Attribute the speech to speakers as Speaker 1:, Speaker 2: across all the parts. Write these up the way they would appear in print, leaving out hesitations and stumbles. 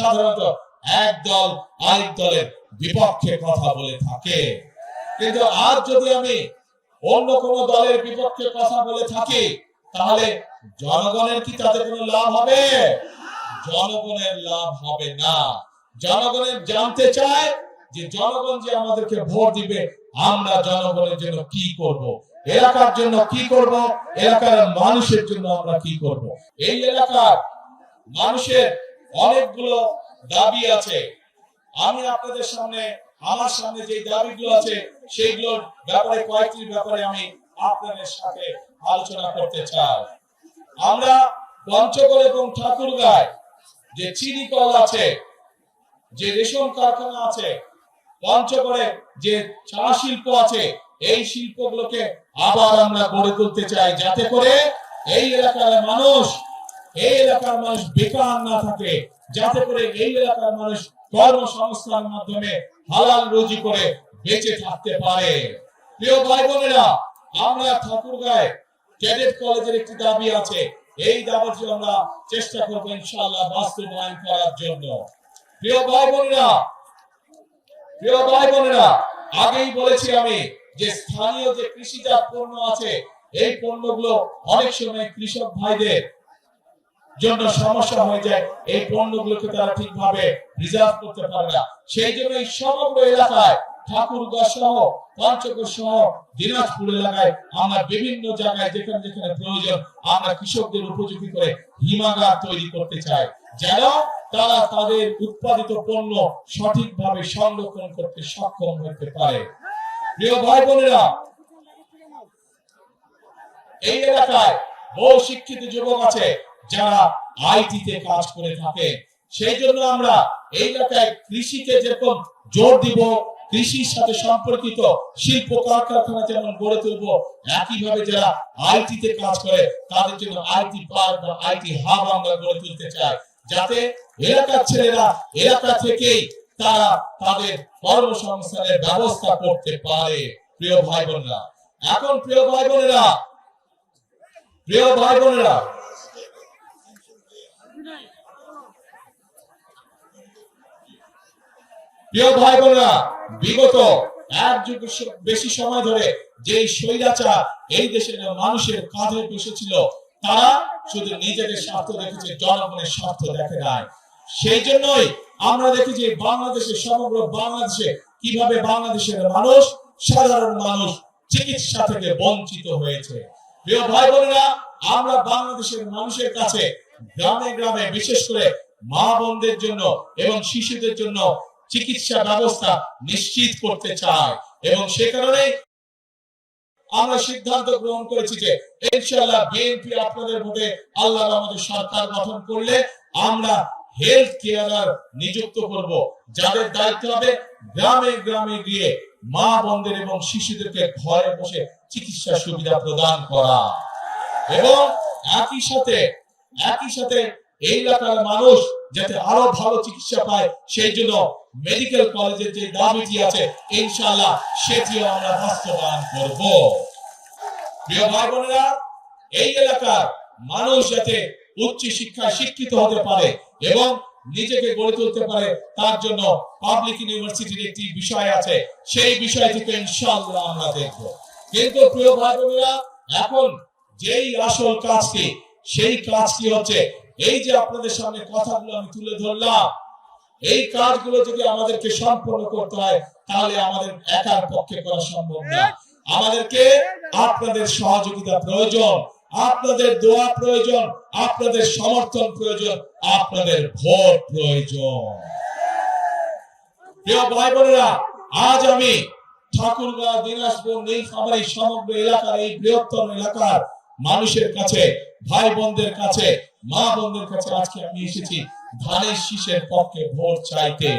Speaker 1: সাধারণত এক দল আরেক দলের বিপক্ষে কথা বলে থাকে। কিন্তু আজ যদি আমি অন্য কোন দলের বিপক্ষে কথা বলে থাকি, তাহলে জনগণের কি তাতে কোনো লাভ হবে? জনগণের লাভ হবে না। জনগণের জানতে চায় যে জনগণ যে আমাদেরকে ভোট দিবে, আমরা জনগণের জন্য কি করব, এলাকার জন্য কি করব, এলাকার মানুষের জন্য আমরা কি করব। এই এলাকার মানুষের অনেকগুলো দাবি আছে। আমি আপনাদের সামনে, আমার সামনে যে দাবিগুলো আছে সেইগুলোর ব্যাপারে, কয়েকটির ব্যাপারে আমি আপনাদের সাথে আলোচনা করতে চাই। আমরা পঞ্চগড় এবং ঠাকুরগাঁয় যে চিনি কল আছে, যে রেশম কারখানা আছে, পঞ্চগড়ে যে চা শিল্প আছে, এই শিল্পগুলোকে আবার আমরা গড়ে তুলতে চাই, যাতে করে এই এলাকার মানুষ বেকার না থাকে, যাতে করে এই এলাকার মানুষ কর্মসংস্থানের মাধ্যমে হালাল রুজি করে বেঁচে থাকতে পারে। প্রিয় ভাই বোনেরা, আমরা ঠাকুরগাঁয় ক্যাডেট কলেজের একটি দাবি আছে, এই দাবিটি আমরা চেষ্টা করব ইনশাআল্লাহ বাস্তবায়ন করার জন্য। প্রিয় ভাই বোনেরা, আগেই বলেছি আমি যে স্থানীয় যে কৃষিজাত পণ্য আছে, এই পণ্যগুলো অনেক সময় কৃষক ভাইদের জন্য সমস্যা হয়ে যায়, এই পণ্যগুলোকে তারা ঠিকভাবে রিজার্ভ করতে পারে না। সেই জন্য এই সমগ্র এলাকায়, ঠাকুরগাঁও সহ, পঞ্চগড় সহ, দিনাজপুর এলাকায় আমরা বিভিন্ন জায়গায় যেখানে যেখানে প্রয়োজন, আমরা কৃষকদের উপযোগী করে হিমাগার তৈরি করতে চাই, যেন তারা তাদের উৎপাদিত পণ্য সঠিকভাবে সংরক্ষণ করতে সক্ষম হতে পারে। প্রিয় ভাই বোনেরা, এই এলাকায় বহু শিক্ষিত যুবক আছে যারা আইটি তে কাজ করে থাকে। সেই জন্য আমরা এই এলাকায় কৃষিকে যেরকম জোর দিব, কৃষির সাথে সম্পর্কিত শিল্প কারখানা যেমন গড়ে তুলব, একইভাবে যারা আইটি তে কাজ করে তাদের জন্য আইটি পার্ক বা আইটি হাব আমরা গড়ে তুলতে চাই, যাতে এলাকার ছেলেরা এলাকা থেকেই তারা তাদের কর্মসংস্থানের ব্যবস্থা করতে পারে। প্রিয় ভাই বোনেরা, এখন প্রিয় ভাই বোনেরা, বিগত এক যুগ বেশি সময় ধরে যে স্বৈরাচার এই দেশের মানুষের কাঁধে বসেছিল, তারা শুধু নিজেদের স্বার্থ দেখেছে, জনগণের স্বার্থ দেখে নাই। সেই জন্যই আমরা দেখেছি বাংলাদেশে, সমগ্র বাংলাদেশে কিভাবে বাংলাদেশের মানুষ, সাধারণ মানুষ চিকিৎসা থেকে বঞ্চিত হয়েছে। প্রিয় ভাই বোনেরা, আমরা বাংলাদেশের মানুষের কাছে গ্রামে গ্রামে, বিশেষ করে মা বোনদের জন্য এবং শিশুদের জন্য চিকিৎসা ব্যবস্থা নিশ্চিত করতে চাই, এবং সে কারণে আমরা সিদ্ধান্ত গ্রহণ করেছি যে ইনশাআল্লাহ বিএনপি আপনাদের ভোটে আল্লাহ আমাদের সরকার গঠন করলে আমরা হেলথ কেয়ারার নিযুক্ত করব, যাদের দায়িত্ব হবে গ্রামে গ্রামে গিয়ে মা বোনদের এবং শিশুদেরকে ঘরে বসে চিকিৎসা সুবিধা প্রদান করা, এবং একই সাথে এই এলাকার মানুষ যাতে আরো ভালো চিকিৎসা পায়, সেই জন্য মেডিকেল কলেজের যে দাবিটি আছে ইনশাআল্লাহ সেটিও আমরা বাস্তবায়ন করব। প্রিয় ভাই বোনেরা, এই এলাকার মানুষ যাতে উচ্চ শিক্ষায় শিক্ষিত হতে পারে এবং নিজেকে গড়ে তুলতে পারে, তার জন্য পাবলিক ইউনিভার্সিটির একটি বিষয় আছে, সেই বিষয়টিকে ইনশাআল্লাহ আমরা দেখব। কিন্তু প্রিয় ভাই বোনেরা, এখন যেই আসল কাজটি, সেই কাজটি হচ্ছে এই যে আপনাদের সামনে কথাগুলো আমি তুলে ধরলাম, এই কাজগুলো যদি আমাদেরকে সম্পন্ন করতে হয়, তাহলে আমাদের একার পক্ষে করা সম্ভব না। আমাদেরকে আপনাদের সহযোগিতা প্রয়োজন, আপনাদের দোয়া প্রয়োজন, আপনাদের সমর্থন প্রয়োজন, আপনাদের ভোট প্রয়োজন। প্রিয় ভাই বোনেরা, আজ আমি ঠাকুরগাঁও, দিনাজপুর, নীলফামারী সমগ্র এলাকার, এই বৃহত্তর এলাকার মানুষের কাছে, ভাই বোনদের কাছে, মা বোনদের কাছে আজকে আমি এসেছি ধানের শীষের পক্ষে ভোট চাইতে।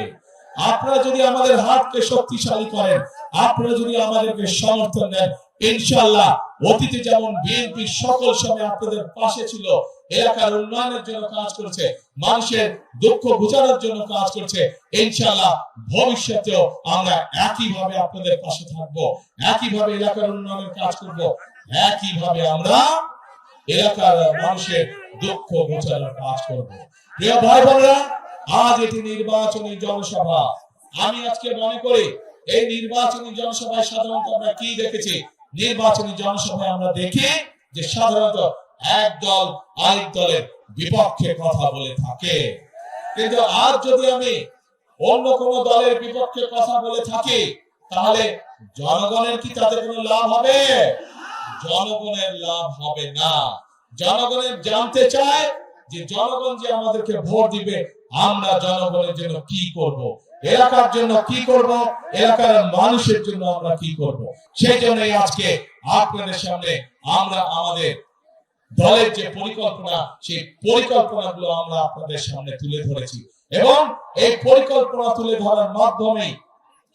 Speaker 1: আপনারা যদি আমাদের হাতকে শক্তিশালী করেন, আপনারা যদি আমাদেরকে সমর্থন দেন, ইনশাআল্লাহ অতীতে যেমন বিএনপি সকল সময় আপনাদের পাশে ছিল, এলাকার উন্নয়নের জন্য কাজ করছে, মানুষের দুঃখ ঘোচানোর জন্য কাজ করছে, ইনশাআল্লাহ ভবিষ্যতেও আমরা একইভাবে আপনাদের পাশে থাকবো, একইভাবে এলাকার উন্নয়নের কাজ করব, একইভাবে আমরা এলাকার মানুষের দুঃখ ঘোচানোর কাজ করব। প্রিয় ভাই বোনেরা, আজ এটি নির্বাচনী জনসভা। আমি আজকে মনে করি এই নির্বাচনী জনসভায় সাধারণত আমরা কি দেখেছি, নির্বাচনী জনসভায় আমরা দেখি যে সাধারণত এক দল আরেক দলের বিপক্ষে কথা বলে থাকে। কিন্তু আজ যদি আমি অন্য কোন দলের বিপক্ষে কথা বলে থাকি, তাহলে জনগণের কি তাতে কোনো লাভ হবে? জনগণের লাভ হবে না। জনগণের জানতে চায় যে জনগণ যে আমাদেরকে ভোট দিবে, আমরা জনগণের জন্য কি করব, এলাকার জন্য কি করব, এলাকার মানুষের জন্য আমরা কি করব। সেই জন্যই আজকে আপনাদের সামনে আমরা আমাদের দলের যে পরিকল্পনা, সেই পরিকল্পনাগুলো আমরা আপনাদের সামনে তুলে ধরেছি এবং এই পরিকল্পনা তুলে ধরার মাধ্যমে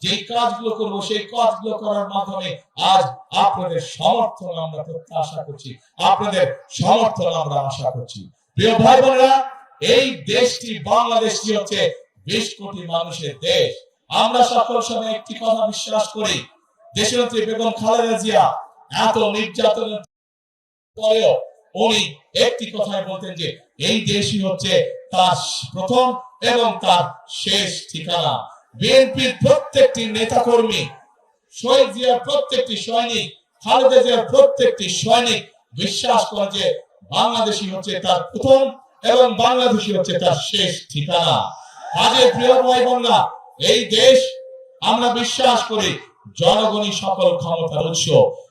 Speaker 1: যে কাজগুলো করব, সেই কাজগুলো করার মাধ্যমে আজ আপনাদের সমর্থন আমরা প্রত্যাশা করছি, আপনাদের সমর্থন আমরা আশা করছি। প্রিয় ভাই বোনেরা, এই দেশটি বাংলাদেশটি হচ্ছে 20 কোটি মানুষের দেশ। আমরা সকল সময় একটি কথা বিশ্বাস করি, দেশনেত্রী বেগম খালেদা জিয়া এত নির্যাতনের পরেও উনি একটি কথাই বলতেন যে এই দেশই হচ্ছে তার প্রথম এবং তার শেষ ঠিকানা। বিএনপির প্রত্যেকটি নেতাকর্মী, শহীদ জিয়ার প্রত্যেকটি সৈনিক, খালেদা জিয়ার প্রত্যেকটি সৈনিক বিশ্বাস করে যে বাংলাদেশই হচ্ছে তার প্রথম এবং বাংলাদেশই হচ্ছে তার শেষ ঠিকানা। কাজে প্রিয় ভাই বোনেরা, এই দেশ আমরা বিশ্বাস করি জনগণই সকল ক্ষমতার উৎস।